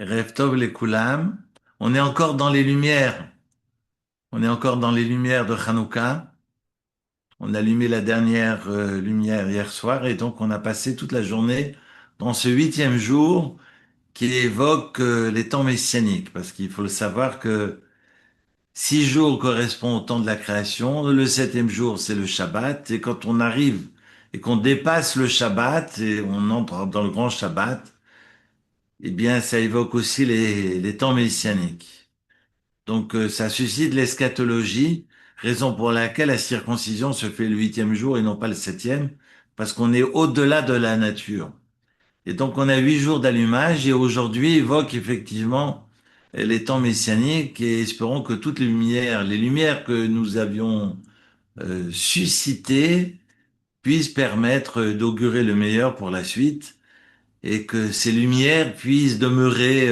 Erev Tov les Kulam. On est encore dans les lumières. On est encore dans les lumières de Hanouka. On a allumé la dernière lumière hier soir et donc on a passé toute la journée dans ce huitième jour qui évoque les temps messianiques. Parce qu'il faut le savoir que 6 jours correspondent au temps de la création. Le septième jour, c'est le Shabbat. Et quand on arrive et qu'on dépasse le Shabbat et on entre dans le grand Shabbat, eh bien, ça évoque aussi les temps messianiques. Donc, ça suscite l'eschatologie, raison pour laquelle la circoncision se fait le huitième jour et non pas le septième, parce qu'on est au-delà de la nature. Et donc, on a 8 jours d'allumage et aujourd'hui évoque effectivement les temps messianiques et espérons que toutes les lumières que nous avions suscitées puissent permettre d'augurer le meilleur pour la suite et que ces lumières puissent demeurer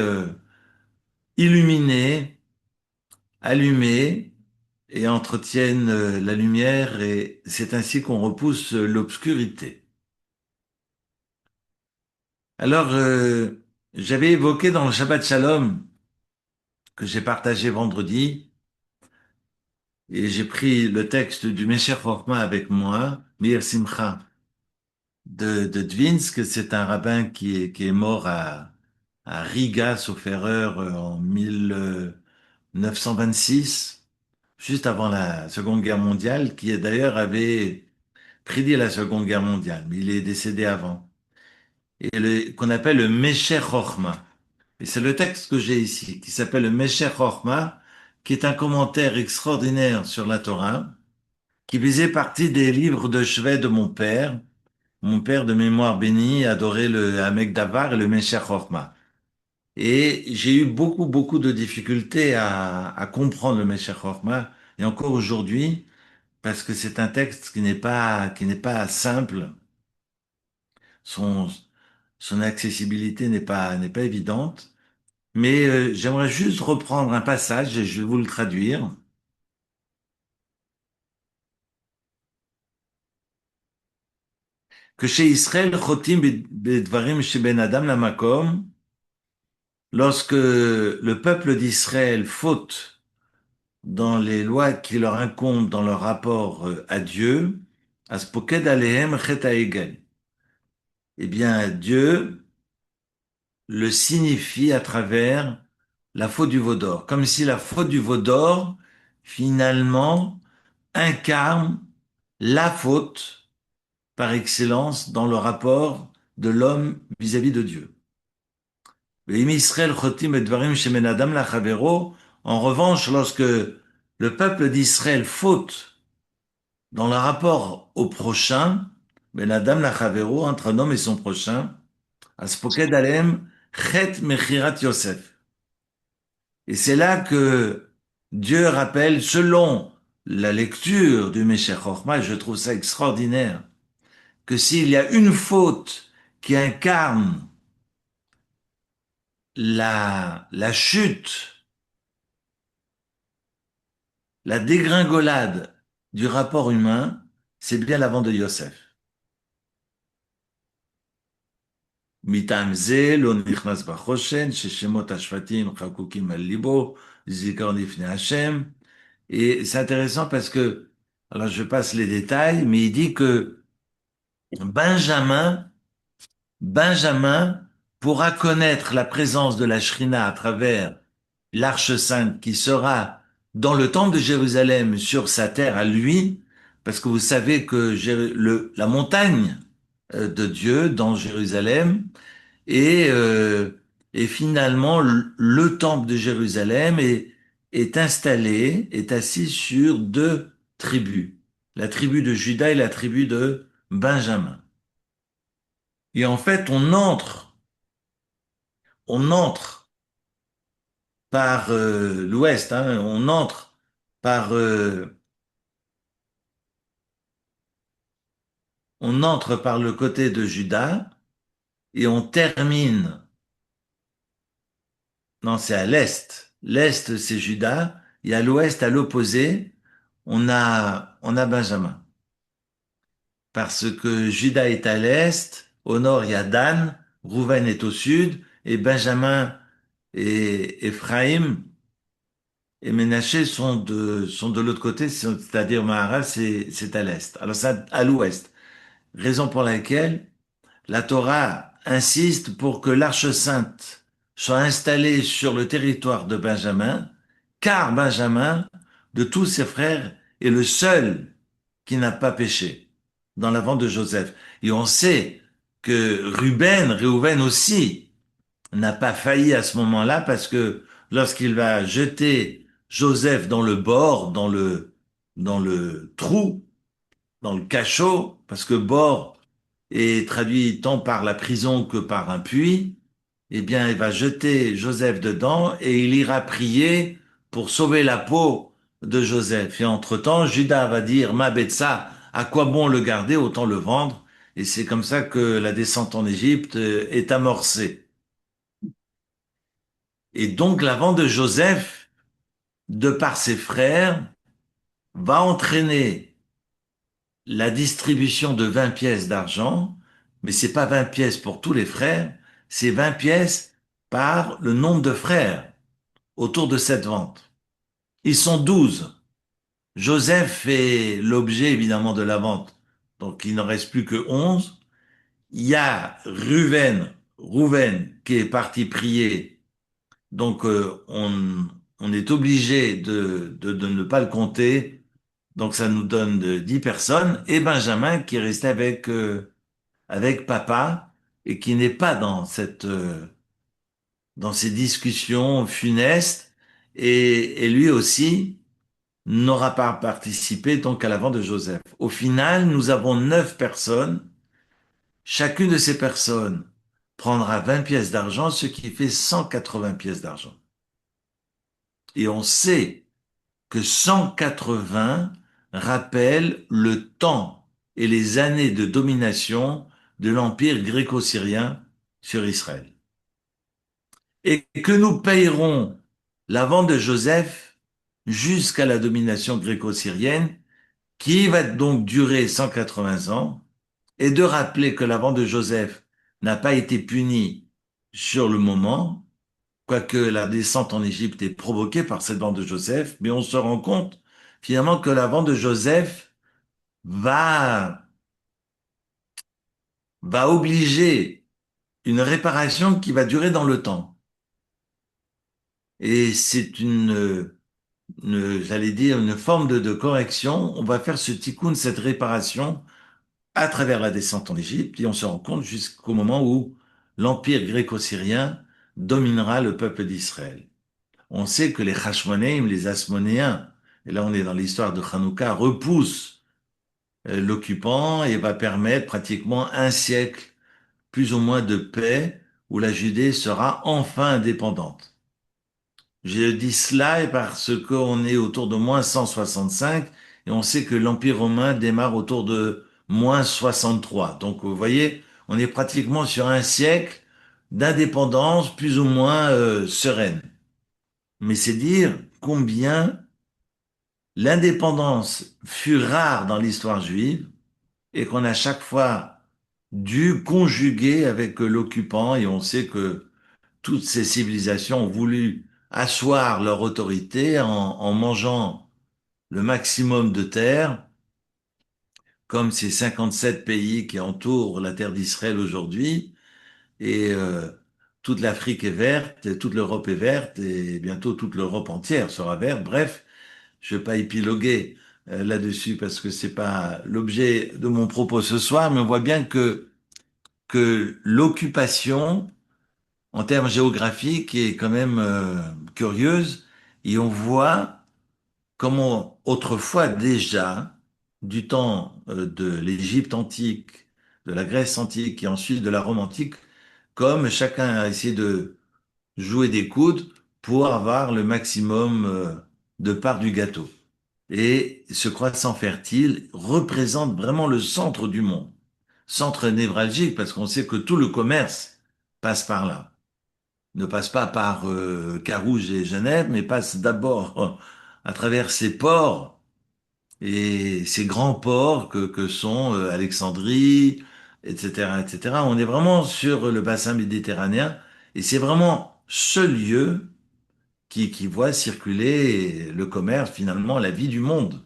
illuminées, allumées et entretiennent la lumière et c'est ainsi qu'on repousse l'obscurité. Alors, j'avais évoqué dans le Shabbat Shalom que j'ai partagé vendredi et j'ai pris le texte du Mesher Chochma avec moi, Meir Simcha de Dvinsk, c'est un rabbin qui est mort à Riga, sauf erreur, en 1926, juste avant la Seconde Guerre mondiale, qui d'ailleurs avait prédit la Seconde Guerre mondiale, mais il est décédé avant. Et qu'on appelle le Mesher Chochma. Et c'est le texte que j'ai ici, qui s'appelle le Mesher Chochma, qui est un commentaire extraordinaire sur la Torah, qui faisait partie des livres de chevet de mon père. Mon père de mémoire béni adorait le Hamek Davar et le Mesher Chochma. Et j'ai eu beaucoup, beaucoup de difficultés à comprendre le Mesher Chochma, et encore aujourd'hui, parce que c'est un texte qui n'est pas simple. Son, son accessibilité n'est pas évidente. Mais j'aimerais juste reprendre un passage et je vais vous le traduire. Que chez Israël, chotim bedvarim sheben adam lamakom, lorsque le peuple d'Israël faute dans les lois qui leur incombent dans leur rapport à Dieu, aspoked alehem chet haegel. Eh bien, Dieu le signifie à travers la faute du veau d'or, comme si la faute du veau d'or, finalement, incarne la faute par excellence dans le rapport de l'homme vis-à-vis de Dieu. En revanche, lorsque le peuple d'Israël faute dans le rapport au prochain, ben Adam lachavero, entre un homme et son prochain, aspoked alem chet mechirat Yosef. Et c'est là que Dieu rappelle, selon la lecture du Mesher Chochma, je trouve ça extraordinaire, que s'il y a une faute qui incarne la chute, la dégringolade du rapport humain, c'est bien la vente de Yosef. מטעם זה לא נכנס בחושן, ששמות השבטים חקוקים על ליבו, זיכרון לפני השם. Et c'est intéressant parce que, alors je passe les détails, mais il dit que Benjamin, Benjamin pourra connaître la présence de la Shrina à travers l'Arche sainte qui sera dans le temple de Jérusalem sur sa terre à lui, parce que vous savez que la montagne de Dieu dans Jérusalem et finalement le temple de Jérusalem est installé, est assis sur deux tribus, la tribu de Juda et la tribu de Benjamin. Et en fait, on entre par l'ouest, hein, on entre par on entre par le côté de Juda et on termine. Non, c'est à l'est. L'est, c'est Juda et à l'ouest, à l'opposé, on a Benjamin. Parce que Juda est à l'est, au nord, il y a Dan, Rouven est au sud et Benjamin Et Éphraïm et Ménaché sont de l'autre côté, c'est-à-dire Maharal, c'est à l'est. Alors ça, à l'ouest. Raison pour laquelle la Torah insiste pour que l'Arche sainte soit installée sur le territoire de Benjamin, car Benjamin, de tous ses frères, est le seul qui n'a pas péché dans la vente de Joseph. Et on sait que Réhouven aussi, n'a pas failli à ce moment-là parce que lorsqu'il va jeter Joseph dans le bord, dans le trou, dans le cachot, parce que bord est traduit tant par la prison que par un puits, eh bien, il va jeter Joseph dedans et il ira prier pour sauver la peau de Joseph. Et entre-temps, Judas va dire, Ma Betsa, à quoi bon le garder, autant le vendre. Et c'est comme ça que la descente en Égypte est amorcée. Et donc, la vente de Joseph, de par ses frères, va entraîner la distribution de 20 pièces d'argent, mais c'est pas 20 pièces pour tous les frères, c'est 20 pièces par le nombre de frères autour de cette vente. Ils sont 12. Joseph fait l'objet évidemment de la vente, donc il n'en reste plus que 11. Il y a Rouven qui est parti prier, donc on est obligé de ne pas le compter, donc ça nous donne 10 personnes, et Benjamin qui est resté avec papa et qui n'est pas dans ces discussions funestes et lui aussi n'aura pas participé donc à la vente de Joseph. Au final, nous avons 9 personnes. Chacune de ces personnes prendra 20 pièces d'argent, ce qui fait 180 pièces d'argent. Et on sait que 180 rappellent le temps et les années de domination de l'Empire gréco-syrien sur Israël. Et que nous payerons la vente de Joseph jusqu'à la domination gréco-syrienne, qui va donc durer 180 ans, et de rappeler que la vente de Joseph n'a pas été punie sur le moment, quoique la descente en Égypte est provoquée par cette vente de Joseph, mais on se rend compte finalement que la vente de Joseph va, va obliger une réparation qui va durer dans le temps. Et c'est j'allais dire, une forme de correction. On va faire ce tikkun, cette réparation, à travers la descente en Égypte, et on se rend compte jusqu'au moment où l'empire gréco-syrien dominera le peuple d'Israël. On sait que les Hachmonéim, les Asmonéens, et là on est dans l'histoire de Hanouka, repoussent l'occupant et va permettre pratiquement un siècle, plus ou moins, de paix, où la Judée sera enfin indépendante. Je dis cela parce qu'on est autour de moins 165 et on sait que l'Empire romain démarre autour de moins 63. Donc vous voyez, on est pratiquement sur un siècle d'indépendance plus ou moins sereine. Mais c'est dire combien l'indépendance fut rare dans l'histoire juive et qu'on a chaque fois dû conjuguer avec l'occupant et on sait que toutes ces civilisations ont voulu asseoir leur autorité en mangeant le maximum de terre, comme ces 57 pays qui entourent la terre d'Israël aujourd'hui, et toute l'Afrique est verte, et toute l'Europe est verte, et bientôt toute l'Europe entière sera verte. Bref, je vais pas épiloguer là-dessus parce que c'est pas l'objet de mon propos ce soir, mais on voit bien que l'occupation en termes géographiques est quand même curieuse et on voit comment autrefois déjà, du temps de l'Égypte antique, de la Grèce antique et ensuite de la Rome antique, comme chacun a essayé de jouer des coudes pour avoir le maximum de part du gâteau. Et ce croissant fertile représente vraiment le centre du monde, centre névralgique parce qu'on sait que tout le commerce passe par là, ne passe pas par Carouge et Genève, mais passe d'abord à travers ces ports et ces grands ports que sont Alexandrie, etc., etc. On est vraiment sur le bassin méditerranéen et c'est vraiment ce lieu qui voit circuler le commerce, finalement, la vie du monde.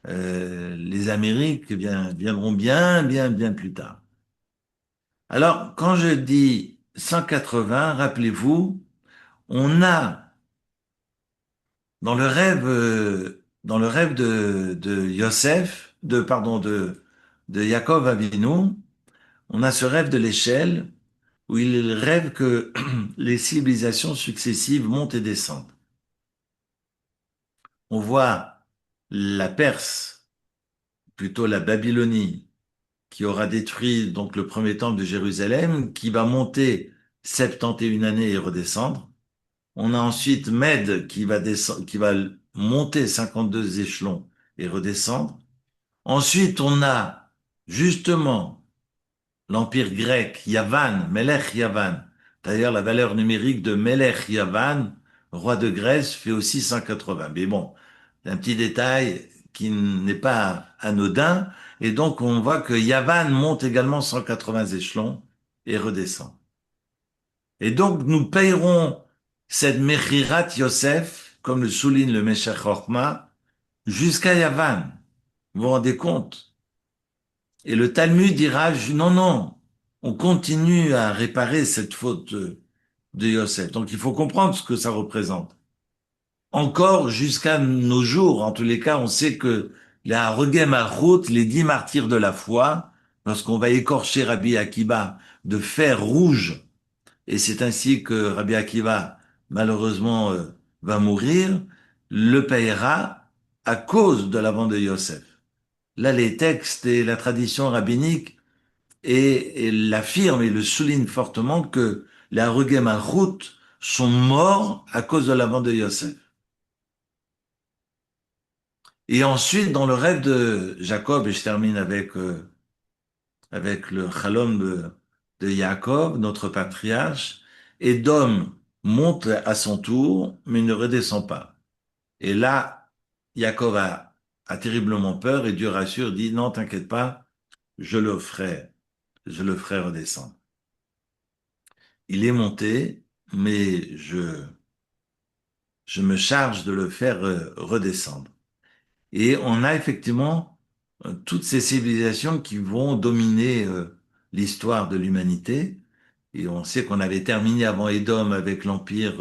Les Amériques viendront bien plus tard. Alors, quand je dis 180, rappelez-vous, on a dans le rêve de Yosef, de Yaakov Avinu, on a ce rêve de l'échelle où il rêve que les civilisations successives montent et descendent. On voit la Perse, plutôt la Babylonie, qui aura détruit donc le premier temple de Jérusalem, qui va monter 71 années et redescendre. On a ensuite Mède qui va monter 52 échelons et redescendre. Ensuite, on a justement l'Empire grec, Yavan, Melech Yavan. D'ailleurs, la valeur numérique de Melech Yavan, roi de Grèce, fait aussi 180. Mais bon, un petit détail qui n'est pas anodin. Et donc, on voit que Yavan monte également 180 échelons et redescend. Et donc, nous payerons cette Mechirat Yosef, comme le souligne le Meshach Chochma, jusqu'à Yavan. Vous vous rendez compte? Et le Talmud dira, non, non, on continue à réparer cette faute de Yosef. Donc, il faut comprendre ce que ça représente. Encore jusqu'à nos jours, en tous les cas, on sait que la Regem Malchut, les 10 martyrs de la foi, lorsqu'on va écorcher Rabbi Akiba de fer rouge, et c'est ainsi que Rabbi Akiva, malheureusement, va mourir, le paiera à cause de la vente de Yosef. Là, les textes et la tradition rabbinique et l'affirment et le soulignent fortement que les Harugé Malchut sont morts à cause de la vente de Yosef. Et ensuite, dans le rêve de Jacob, et je termine avec le Chalom de Jacob, notre patriarche, Édom monte à son tour, mais ne redescend pas. Et là, Jacob a terriblement peur et Dieu rassure, dit, non, t'inquiète pas, je le ferai, je le ferai redescendre. Il est monté, mais je me charge de le faire redescendre. Et on a effectivement toutes ces civilisations qui vont dominer l'histoire de l'humanité. Et on sait qu'on avait terminé avant Édom avec l'empire,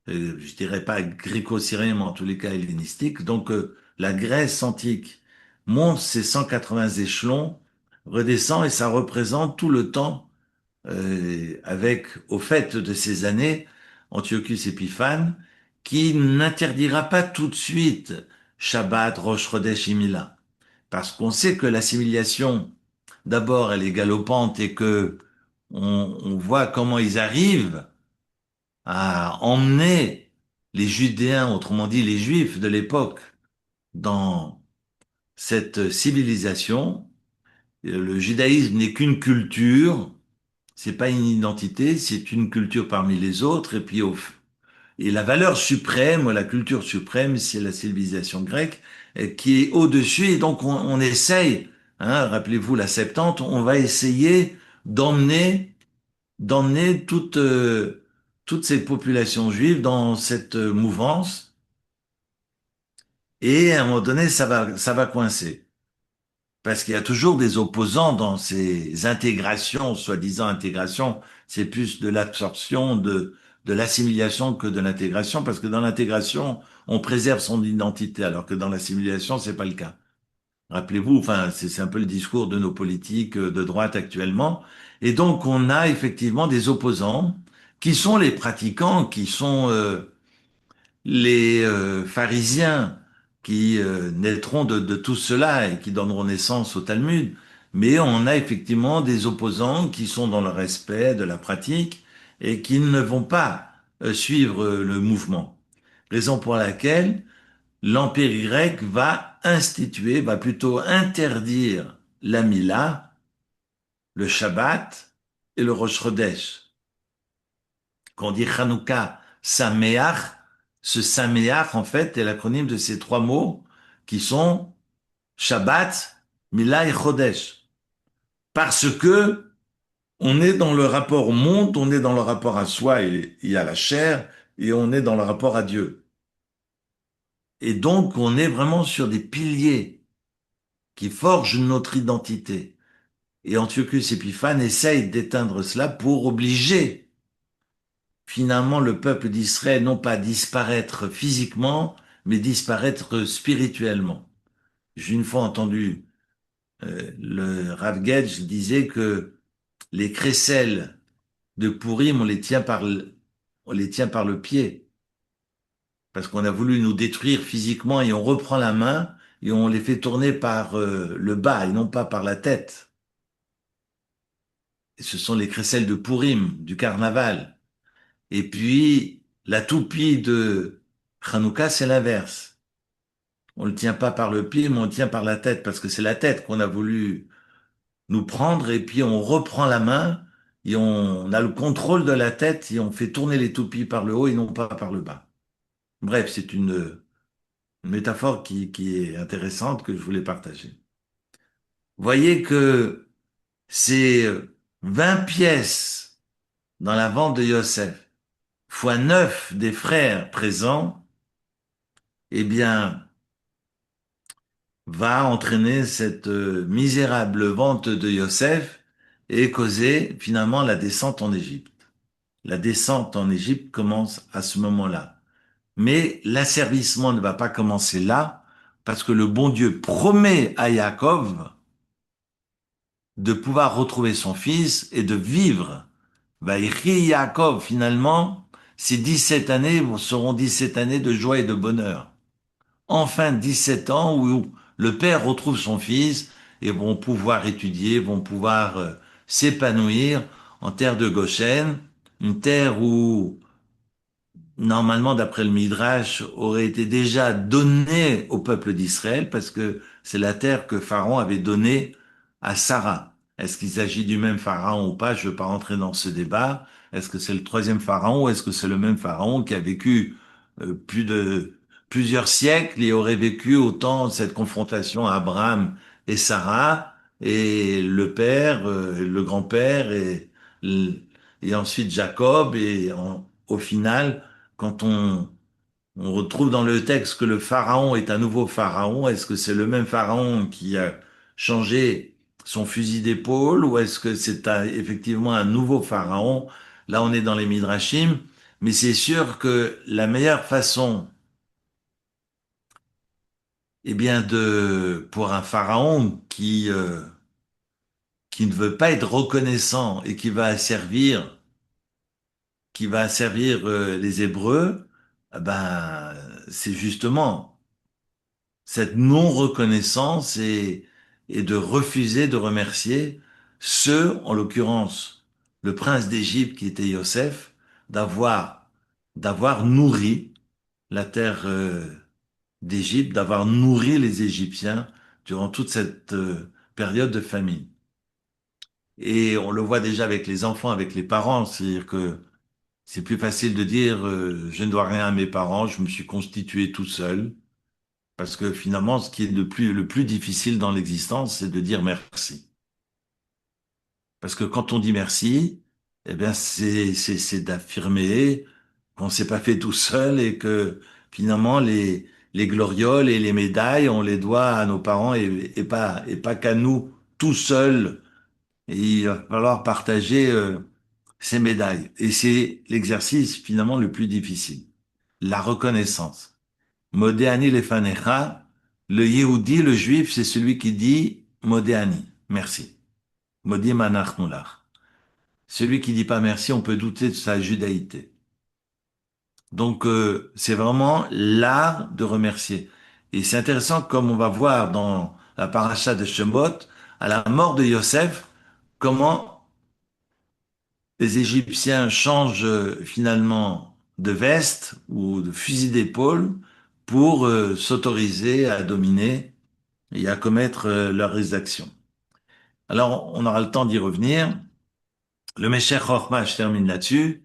je dirais pas gréco-syrien, mais en tous les cas hellénistique. Donc la Grèce antique monte ses 180 échelons, redescend et ça représente tout le temps avec, au fait de ces années, Antiochus Épiphane, qui n'interdira pas tout de suite Shabbat, Rosh Chodesh et Mila. Parce qu'on sait que l'assimilation, d'abord, elle est galopante et que on voit comment ils arrivent à emmener les Judéens, autrement dit les Juifs de l'époque, dans cette civilisation. Le judaïsme n'est qu'une culture, c'est pas une identité, c'est une culture parmi les autres. Et la valeur suprême, la culture suprême, c'est la civilisation grecque qui est au-dessus. Et donc on essaye, hein, rappelez-vous la Septante, on va essayer d'emmener toutes ces populations juives dans cette mouvance. Et à un moment donné, ça va coincer. Parce qu'il y a toujours des opposants dans ces intégrations, soi-disant intégrations. C'est plus de l'absorption, de l'assimilation que de l'intégration, parce que dans l'intégration, on préserve son identité, alors que dans l'assimilation, c'est pas le cas. Rappelez-vous, enfin, c'est un peu le discours de nos politiques de droite actuellement. Et donc, on a effectivement des opposants qui sont les pratiquants, qui sont les pharisiens qui naîtront de tout cela et qui donneront naissance au Talmud, mais on a effectivement des opposants qui sont dans le respect de la pratique et qui ne vont pas suivre le mouvement. Raison pour laquelle l'Empire grec va instituer, va plutôt interdire la Mila, le Shabbat et le Rosh Chodesh. Quand on dit Hanouka Sameach, ce Sameach, en fait, est l'acronyme de ces trois mots qui sont Shabbat, Mila et Chodesh. Parce que on est dans le rapport au monde, on est dans le rapport à soi et à la chair, et on est dans le rapport à Dieu. Et donc, on est vraiment sur des piliers qui forgent notre identité. Et Antiochus Épiphane essaye d'éteindre cela pour obliger finalement le peuple d'Israël non pas à disparaître physiquement, mais disparaître spirituellement. J'ai une fois entendu le Rav Gedge disait que les crécelles de Pourim, on les tient par le pied, parce qu'on a voulu nous détruire physiquement et on reprend la main et on les fait tourner par le bas et non pas par la tête. Et ce sont les crécelles de Pourim, du carnaval. Et puis, la toupie de Hanouka, c'est l'inverse. On le tient pas par le pied, mais on le tient par la tête, parce que c'est la tête qu'on a voulu nous prendre, et puis on reprend la main, et on a le contrôle de la tête, et on fait tourner les toupies par le haut et non pas par le bas. Bref, c'est une métaphore qui est intéressante que je voulais partager. Voyez que c'est 20 pièces dans la vente de Yosef, fois 9 des frères présents, eh bien, va entraîner cette misérable vente de Yosef et causer finalement la descente en Égypte. La descente en Égypte commence à ce moment-là. Mais l'asservissement ne va pas commencer là, parce que le bon Dieu promet à Yaakov de pouvoir retrouver son fils et de vivre. Vaïchi Yaakov, finalement, ces 17 années seront 17 années de joie et de bonheur. Enfin 17 ans où le père retrouve son fils et vont pouvoir étudier, vont pouvoir s'épanouir en terre de Goshen, une terre où normalement, d'après le Midrash, aurait été déjà donnée au peuple d'Israël parce que c'est la terre que Pharaon avait donnée à Sarah. Est-ce qu'il s'agit du même Pharaon ou pas? Je ne veux pas rentrer dans ce débat. Est-ce que c'est le troisième Pharaon ou est-ce que c'est le même Pharaon qui a vécu plusieurs siècles et aurait vécu autant cette confrontation à Abraham et Sarah et le père, le grand-père et ensuite Jacob au final quand on retrouve dans le texte que le pharaon est un nouveau pharaon, est-ce que c'est le même pharaon qui a changé son fusil d'épaule ou est-ce que c'est effectivement un nouveau pharaon? Là, on est dans les Midrashim, mais c'est sûr que la meilleure façon, eh bien, pour un pharaon qui ne veut pas être reconnaissant et qui va asservir les Hébreux, ben, c'est justement cette non-reconnaissance et de refuser de remercier ceux, en l'occurrence le prince d'Égypte qui était Yosef, d'avoir nourri la terre d'Égypte, d'avoir nourri les Égyptiens durant toute cette période de famine. Et on le voit déjà avec les enfants, avec les parents, c'est-à-dire que c'est plus facile de dire je ne dois rien à mes parents, je me suis constitué tout seul. Parce que finalement, ce qui est le plus difficile dans l'existence, c'est de dire merci. Parce que quand on dit merci, eh bien, c'est d'affirmer qu'on s'est pas fait tout seul et que finalement, les glorioles et les médailles, on les doit à nos parents et pas qu'à nous tout seuls. Et il va falloir partager, ces médailles. Et c'est l'exercice finalement le plus difficile. La reconnaissance. Modéani lefanecha, le Yehudi, le juif, c'est celui qui dit Modéani, merci. Modi manachnu lach. Celui qui dit pas merci, on peut douter de sa judaïté. Donc, c'est vraiment l'art de remercier. Et c'est intéressant, comme on va voir dans la paracha de Shemot, à la mort de Yosef, comment les Égyptiens changent finalement de veste ou de fusil d'épaule pour s'autoriser à dominer et à commettre leurs exactions. Alors, on aura le temps d'y revenir. Le Meshech Chochma, je termine là-dessus,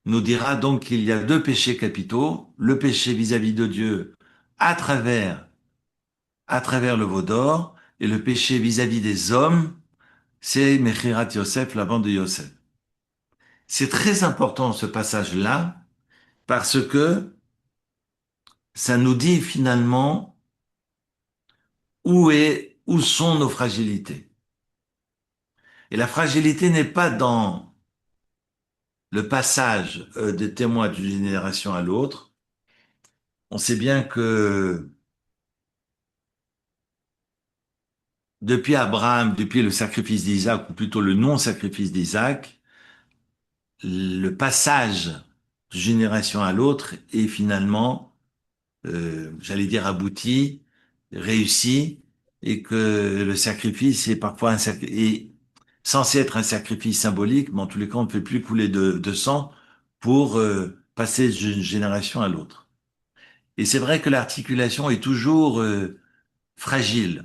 nous dira donc qu'il y a deux péchés capitaux, le péché vis-à-vis de Dieu à travers, à travers le veau d'or, et le péché vis-à-vis des hommes c'est Mechirat Yosef, la vente de Yosef. C'est très important ce passage-là parce que ça nous dit finalement où sont nos fragilités. Et la fragilité n'est pas dans le passage des témoins d'une génération à l'autre. On sait bien que depuis Abraham, depuis le sacrifice d'Isaac, ou plutôt le non-sacrifice d'Isaac, le passage d'une génération à l'autre est finalement, j'allais dire, abouti, réussi, et que le sacrifice est parfois est censé être un sacrifice symbolique, mais en tous les cas, on ne fait plus couler de sang pour passer d'une génération à l'autre. Et c'est vrai que l'articulation est toujours fragile.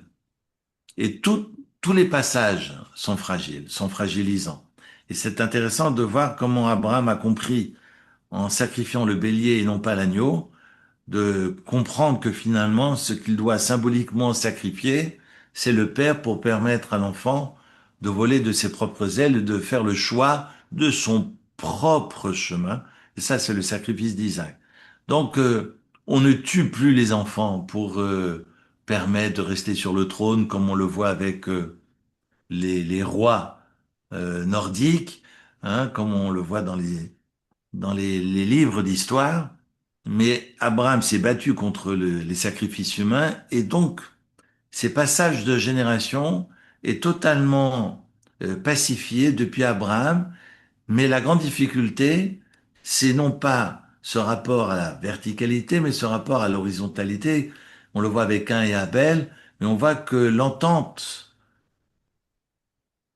Et tous les passages sont fragiles, sont fragilisants. Et c'est intéressant de voir comment Abraham a compris, en sacrifiant le bélier et non pas l'agneau, de comprendre que finalement, ce qu'il doit symboliquement sacrifier, c'est le père pour permettre à l'enfant de voler de ses propres ailes, et de faire le choix de son propre chemin. Et ça, c'est le sacrifice d'Isaac. Donc, on ne tue plus les enfants pour permettre de rester sur le trône, comme on le voit avec les rois nordiques, hein, comme on le voit dans les livres d'histoire. Mais Abraham s'est battu contre les sacrifices humains et donc ces passages de génération est totalement pacifié depuis Abraham. Mais la grande difficulté, c'est non pas ce rapport à la verticalité, mais ce rapport à l'horizontalité. On le voit avec Cain et Abel, mais on voit que l'entente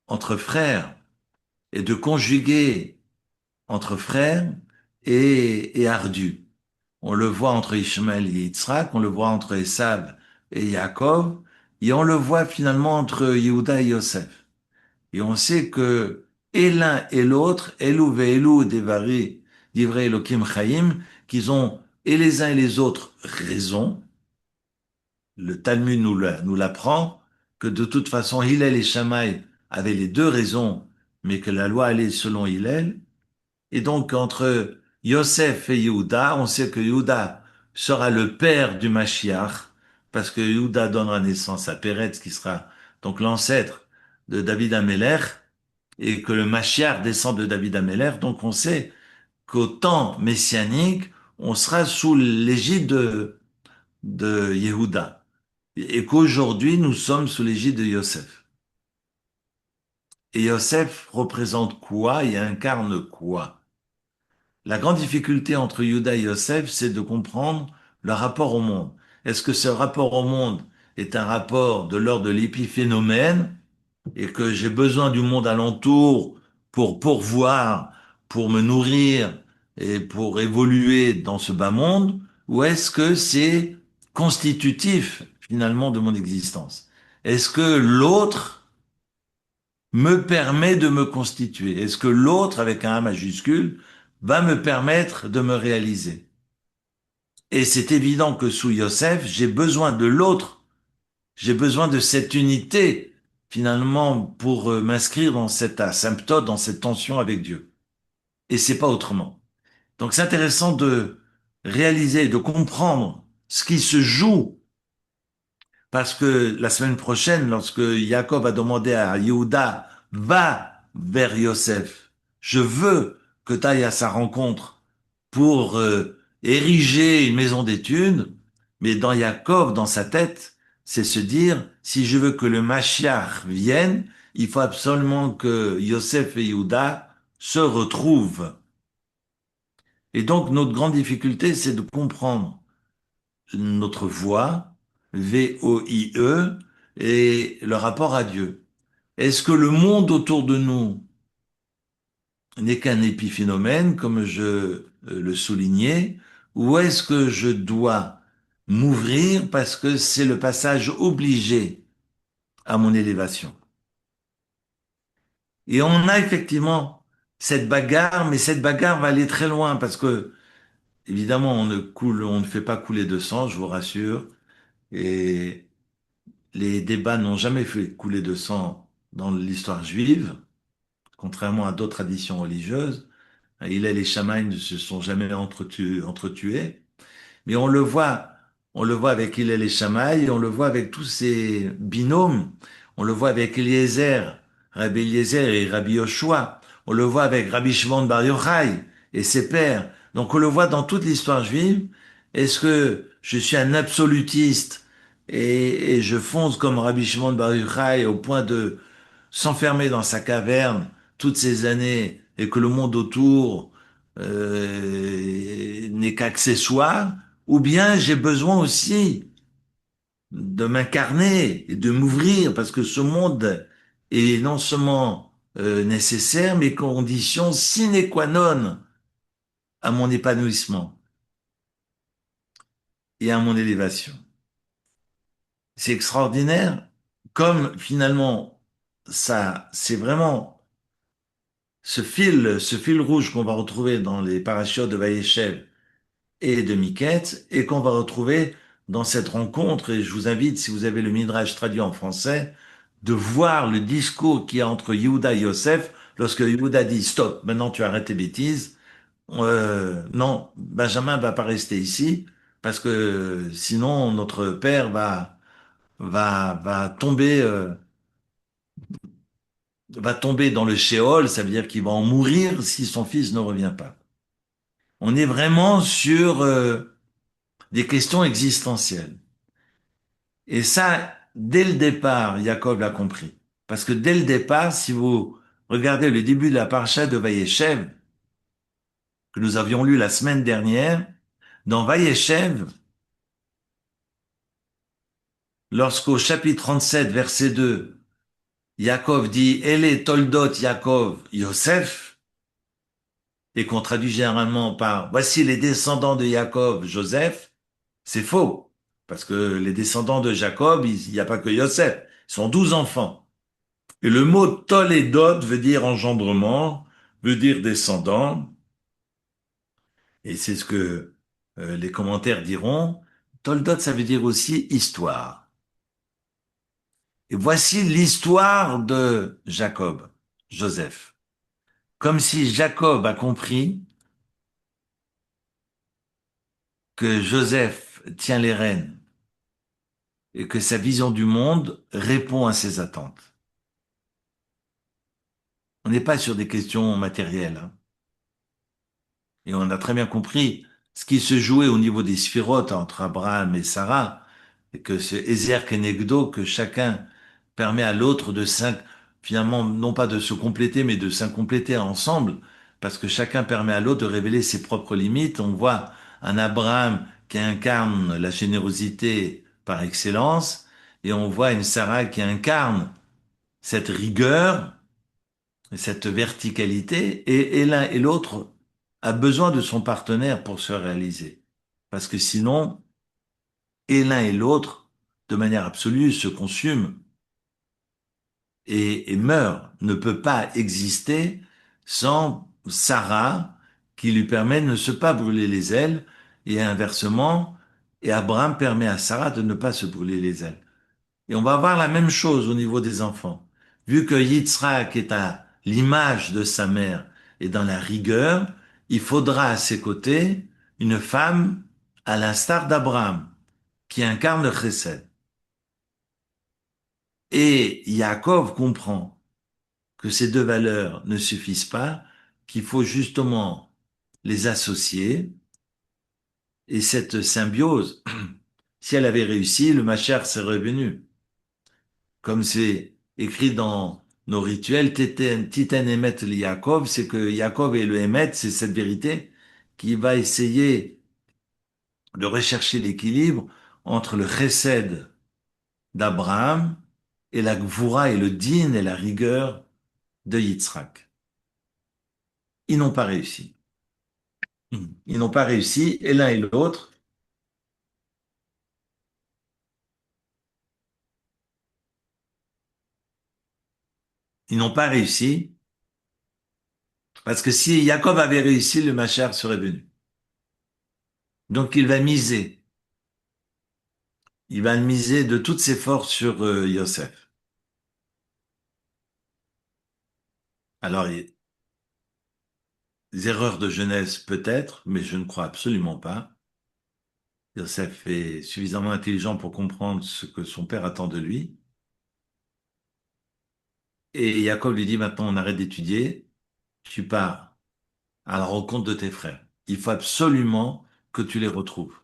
entre frères et de conjuguer entre frères est ardue. On le voit entre Ishmaël et Yitzhak, on le voit entre Esav et Yaakov, et on le voit finalement entre Yehuda et Yosef. Et on sait que et l'un et l'autre, Elou ve'elou devari divrei Elokim Chaim, qu'ils ont et les uns et les autres raison. Le Talmud nous l'apprend, que de toute façon Hillel et Shammai avaient les deux raisons, mais que la loi allait selon Hillel. Et donc, entre Yosef et Yehuda, on sait que Yehuda sera le père du Mashiach, parce que Yehuda donnera naissance à Péretz, qui sera donc l'ancêtre de David Améler, et que le Mashiach descend de David Améler. Donc, on sait qu'au temps messianique, on sera sous l'égide de Yehuda, et qu'aujourd'hui, nous sommes sous l'égide de Yosef. Et Yosef représente quoi et incarne quoi? La grande difficulté entre Juda et Yosef, c'est de comprendre le rapport au monde. Est-ce que ce rapport au monde est un rapport de l'ordre de l'épiphénomène et que j'ai besoin du monde alentour pour pourvoir, pour me nourrir et pour évoluer dans ce bas monde, ou est-ce que c'est constitutif finalement de mon existence? Est-ce que l'autre me permet de me constituer? Est-ce que l'autre, avec un A majuscule, va me permettre de me réaliser? Et c'est évident que sous Yosef, j'ai besoin de l'autre, j'ai besoin de cette unité, finalement, pour m'inscrire dans cette asymptote, dans cette tension avec Dieu. Et c'est pas autrement. Donc c'est intéressant de réaliser, de comprendre ce qui se joue. Parce que la semaine prochaine, lorsque Jacob a demandé à Yehuda, va vers Yosef, je veux que tu ailles à sa rencontre pour ériger une maison d'études, mais dans Jacob, dans sa tête, c'est se dire, si je veux que le Mashiach vienne, il faut absolument que Yosef et Yehuda se retrouvent. Et donc, notre grande difficulté, c'est de comprendre notre voie, VOIE, et le rapport à Dieu. Est-ce que le monde autour de nous n'est qu'un épiphénomène, comme je le soulignais, ou est-ce que je dois m'ouvrir parce que c'est le passage obligé à mon élévation? Et on a effectivement cette bagarre, mais cette bagarre va aller très loin parce que, évidemment, on ne fait pas couler de sang, je vous rassure, et les débats n'ont jamais fait couler de sang dans l'histoire juive, contrairement à d'autres traditions religieuses. Hillel et Shammai ne se sont jamais entretués. Mais on le voit avec Hillel et Shammai, on le voit avec tous ces binômes, on le voit avec Rabbi Eliezer et Rabbi Yoshua, on le voit avec Rabbi Shimon Bar Yochai et ses pères. Donc on le voit dans toute l'histoire juive. Est-ce que je suis un absolutiste et je fonce comme Rabbi Shimon Bar Yochai au point de s'enfermer dans sa caverne toutes ces années et que le monde autour n'est qu'accessoire, ou bien j'ai besoin aussi de m'incarner et de m'ouvrir parce que ce monde est non seulement nécessaire, mais condition sine qua non à mon épanouissement et à mon élévation. C'est extraordinaire comme finalement ça, c'est vraiment ce fil rouge qu'on va retrouver dans les parachutes de Vaïechev et de Miquette et qu'on va retrouver dans cette rencontre. Et je vous invite, si vous avez le Midrash traduit en français, de voir le discours qu'il y a entre Yehuda et Yosef lorsque Yehuda dit stop, maintenant tu arrêtes tes bêtises. Non, Benjamin va pas rester ici parce que sinon notre père va va tomber dans le shéol, ça veut dire qu'il va en mourir si son fils ne revient pas. On est vraiment sur des questions existentielles. Et ça, dès le départ, Jacob l'a compris. Parce que dès le départ, si vous regardez le début de la paracha de Vaïechev, que nous avions lu la semaine dernière, dans Vaïechev, lorsqu'au chapitre 37, verset 2, Jacob dit Ele Toldot Yaakov Yosef, et qu'on traduit généralement par Voici les descendants de Jacob, Joseph, c'est faux. Parce que les descendants de Jacob, il n'y a pas que Yosef. Ils sont 12 enfants. Et le mot Toledot veut dire engendrement, veut dire descendant. Et c'est ce que les commentaires diront. Toldot, ça veut dire aussi histoire. Et voici l'histoire de Jacob, Joseph. Comme si Jacob a compris que Joseph tient les rênes et que sa vision du monde répond à ses attentes. On n'est pas sur des questions matérielles, hein. Et on a très bien compris ce qui se jouait au niveau des sphirotes entre Abraham et Sarah, et que ce Ezer Kenegdo, que chacun permet à l'autre finalement, non pas de se compléter, mais de s'incompléter ensemble, parce que chacun permet à l'autre de révéler ses propres limites. On voit un Abraham qui incarne la générosité par excellence, et on voit une Sarah qui incarne cette rigueur, cette verticalité, et l'un et l'autre a besoin de son partenaire pour se réaliser. Parce que sinon, et l'un et l'autre, de manière absolue, se consument et meurent, ne peut pas exister sans Sarah qui lui permet de ne se pas brûler les ailes, et inversement, et Abraham permet à Sarah de ne pas se brûler les ailes. Et on va voir la même chose au niveau des enfants. Vu que Yitzhak est à l'image de sa mère et dans la rigueur, il faudra à ses côtés une femme à l'instar d'Abraham, qui incarne le chesed. Et Yaakov comprend que ces deux valeurs ne suffisent pas, qu'il faut justement les associer. Et cette symbiose, si elle avait réussi, le Machar serait revenu. Comme c'est écrit dans nos rituels, Titen Emet le Yaakov, c'est que Yaakov et le Emet, c'est cette vérité qui va essayer de rechercher l'équilibre entre le chesed d'Abraham et la gvoura et le din et la rigueur de Yitzhak. Ils n'ont pas réussi. Ils n'ont pas réussi, et l'un et l'autre, ils n'ont pas réussi, parce que si Jacob avait réussi, le Machar serait venu. Donc il va miser. Il va miser de toutes ses forces sur Yosef. Alors, des erreurs de jeunesse peut-être, mais je ne crois absolument pas. Yosef est suffisamment intelligent pour comprendre ce que son père attend de lui. Et Jacob lui dit, maintenant on arrête d'étudier, tu pars à la rencontre de tes frères. Il faut absolument que tu les retrouves,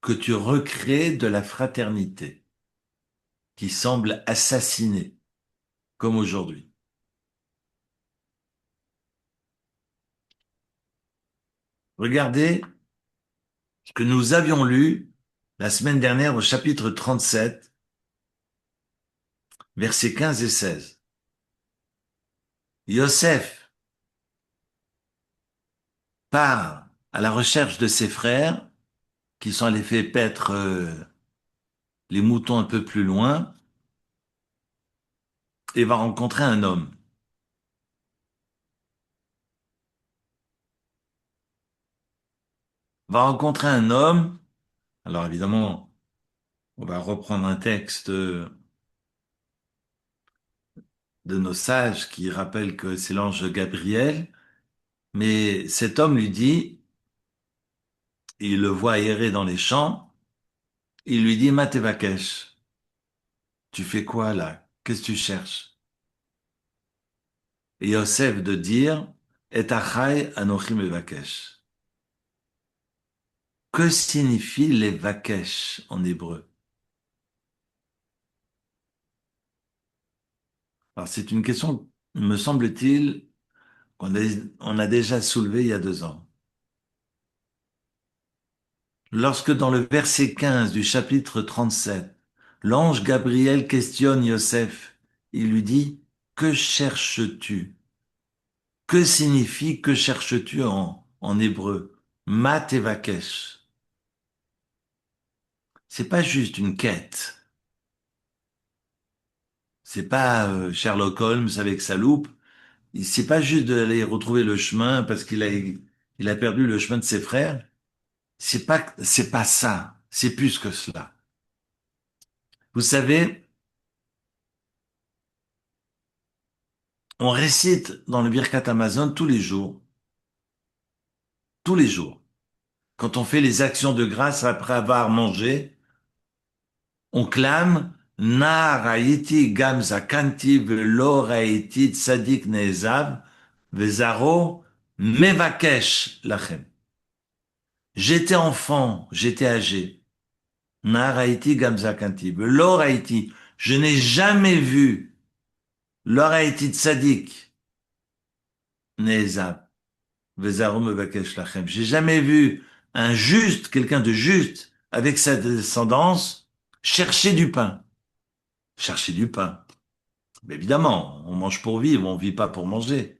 que tu recrées de la fraternité qui semble assassinée, comme aujourd'hui. Regardez ce que nous avions lu la semaine dernière au chapitre 37, versets 15 et 16. Yosef part à la recherche de ses frères qui sont allés faire paître les moutons un peu plus loin et va rencontrer un homme. Va rencontrer un homme. Alors évidemment, on va reprendre un texte de nos sages qui rappelle que c'est l'ange Gabriel, mais cet homme lui dit, il le voit errer dans les champs, il lui dit, Matevakesh, tu fais quoi là? Qu'est-ce que tu cherches? Et Yosef de dire, Et achai anochi mevakesh. Que signifie les vakesh en hébreu? Alors c'est une question, me semble-t-il, on a déjà soulevée il y a 2 ans. Lorsque dans le verset 15 du chapitre 37, l'ange Gabriel questionne Yosef, il lui dit, que cherches-tu? Que signifie que cherches-tu en hébreu? Ma tevakesh. C'est pas juste une quête. C'est pas Sherlock Holmes avec sa loupe. C'est pas juste d'aller retrouver le chemin parce qu'il a perdu le chemin de ses frères. C'est pas ça. C'est plus que cela. Vous savez, on récite dans le Birkat Amazon tous les jours. Quand on fait les actions de grâce après avoir mangé, on clame Na raiti gam zakanti velo raiti tzadik nezav vezaro mevakesh lachem. J'étais enfant, j'étais âgé. Na raiti gam zakanti velo raiti. Je n'ai jamais vu l'oraiti tzadik nezav. Vezaro mevakesh lachem. J'ai jamais vu un juste, quelqu'un de juste, avec sa descendance, chercher du pain. Chercher du pain. Mais évidemment, on mange pour vivre, on vit pas pour manger.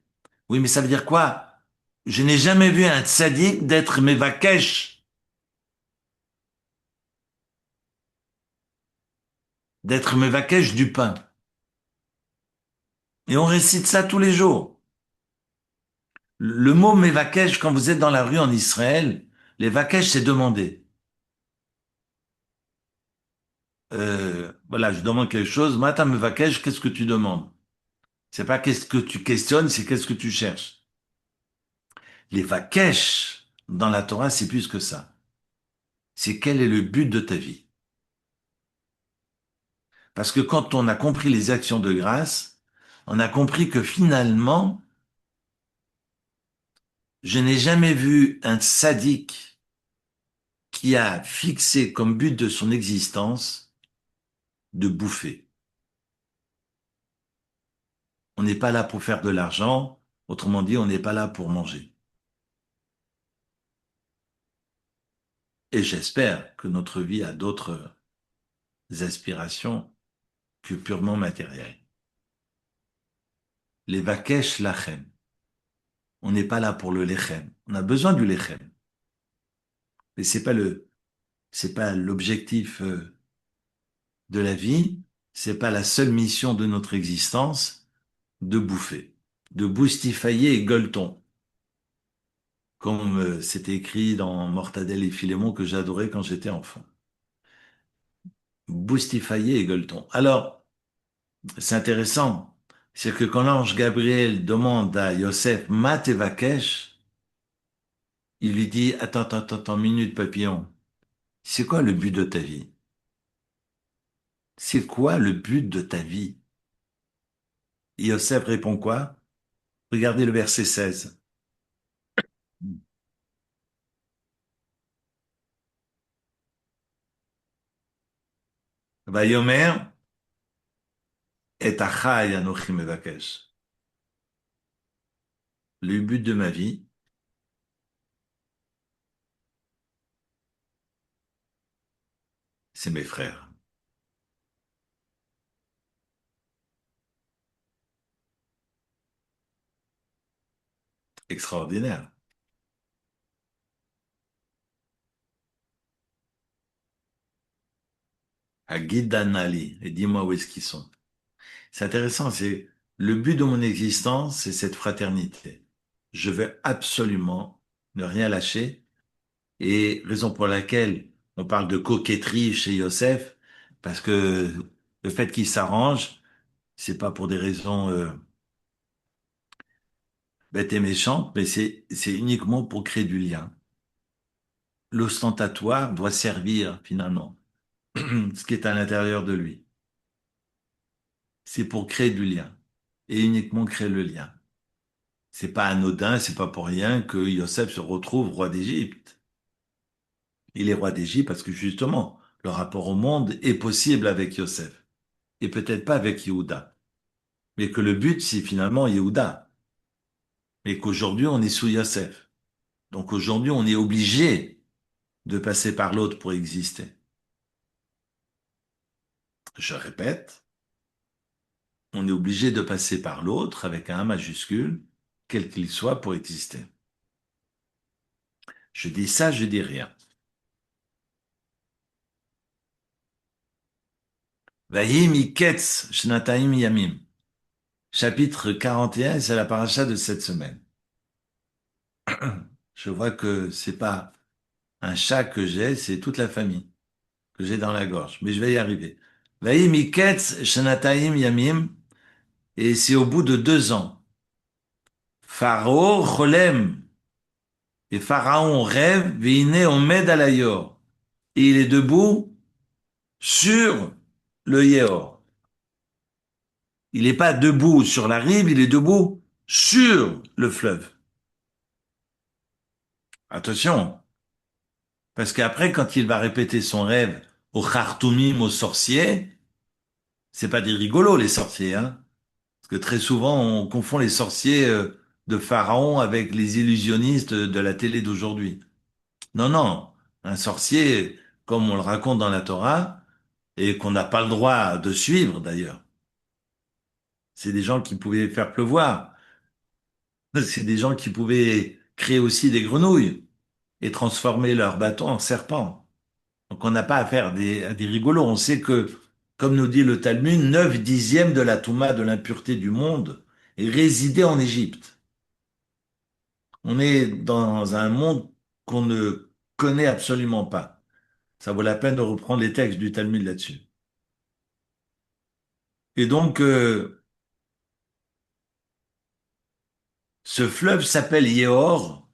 Oui, mais ça veut dire quoi? Je n'ai jamais vu un tzaddik d'être mevakesh, d'être mevakesh du pain. Et on récite ça tous les jours. Le mot mevakesh, quand vous êtes dans la rue en Israël, les vakesh, c'est demander. Voilà, je demande quelque chose. Mata mevakesh, qu'est-ce que tu demandes? C'est pas qu'est-ce que tu questionnes, c'est qu'est-ce que tu cherches. Les vakesh, dans la Torah, c'est plus que ça. C'est quel est le but de ta vie. Parce que quand on a compris les actions de grâce, on a compris que finalement, je n'ai jamais vu un sadique qui a fixé comme but de son existence de bouffer. On n'est pas là pour faire de l'argent, autrement dit, on n'est pas là pour manger. Et j'espère que notre vie a d'autres aspirations que purement matérielles. Les vakesh lachem. On n'est pas là pour le lechem. On a besoin du lechem. Mais c'est pas l'objectif de la vie, c'est pas la seule mission de notre existence de bouffer, de boustifailler et gueuleton, comme c'était écrit dans Mortadelle et Filémon que j'adorais quand j'étais enfant. Boustifailler et gueuleton. Alors, c'est intéressant. C'est que quand l'ange Gabriel demande à Yosef, Ma tevakesh, il lui dit, attends, minute papillon. C'est quoi le but de ta vie? C'est quoi le but de ta vie? Et Yosef répond quoi? Regardez le verset 16. Vayomer et achai anochi mevakesh. Le but de ma vie, c'est mes frères. Extraordinaire. Agidanali. Et dis-moi où est-ce qu'ils sont. C'est intéressant, c'est le but de mon existence, c'est cette fraternité. Je veux absolument ne rien lâcher. Et raison pour laquelle on parle de coquetterie chez Yosef, parce que le fait qu'il s'arrange, c'est pas pour des raisons bêtes et méchantes, mais c'est uniquement pour créer du lien. L'ostentatoire doit servir finalement ce qui est à l'intérieur de lui. C'est pour créer du lien et uniquement créer le lien. C'est pas anodin, c'est pas pour rien que Yosef se retrouve roi d'Égypte. Il est roi d'Égypte parce que justement, le rapport au monde est possible avec Yosef et peut-être pas avec Yehuda. Mais que le but, c'est finalement Yehuda. Mais qu'aujourd'hui, on est sous Yosef. Donc aujourd'hui, on est obligé de passer par l'autre pour exister. Je répète, on est obligé de passer par l'autre avec un A majuscule, quel qu'il soit, pour exister. Je dis ça, je dis rien. Vayim iketz shnataim yamim. Chapitre 41, c'est la paracha de cette semaine. Je vois que c'est pas un chat que j'ai, c'est toute la famille que j'ai dans la gorge. Mais je vais y arriver. Vayim iketz shnataim yamim. Et c'est au bout de 2 ans. Pharaon cholem. Et Pharaon rêve, veiné omed alayor. Et il est debout sur le Yéor. Il n'est pas debout sur la rive, il est debout sur le fleuve. Attention, parce qu'après, quand il va répéter son rêve au Khartoumim, aux sorciers, c'est pas des rigolos, les sorciers, hein. Parce que très souvent, on confond les sorciers de Pharaon avec les illusionnistes de la télé d'aujourd'hui. Non, non, un sorcier, comme on le raconte dans la Torah, et qu'on n'a pas le droit de suivre d'ailleurs, c'est des gens qui pouvaient faire pleuvoir, c'est des gens qui pouvaient créer aussi des grenouilles et transformer leur bâton en serpent. Donc on n'a pas affaire à des rigolos. On sait que, comme nous dit le Talmud, 9/10 de la Touma de l'impureté du monde résidait en Égypte. On est dans un monde qu'on ne connaît absolument pas. Ça vaut la peine de reprendre les textes du Talmud là-dessus. Et donc, ce fleuve s'appelle Yéor,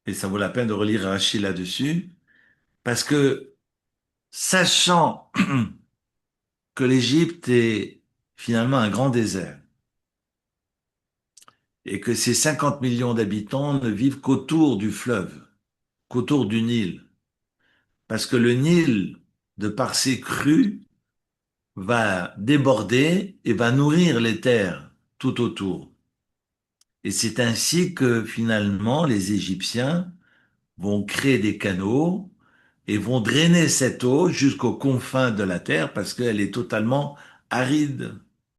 et ça vaut la peine de relire Rachid là-dessus, parce que, sachant que l'Égypte est finalement un grand désert, et que ces 50 millions d'habitants ne vivent qu'autour du fleuve, qu'autour du Nil, parce que le Nil, de par ses crues, va déborder et va nourrir les terres tout autour. Et c'est ainsi que finalement les Égyptiens vont créer des canaux et vont drainer cette eau jusqu'aux confins de la terre parce qu'elle est totalement aride.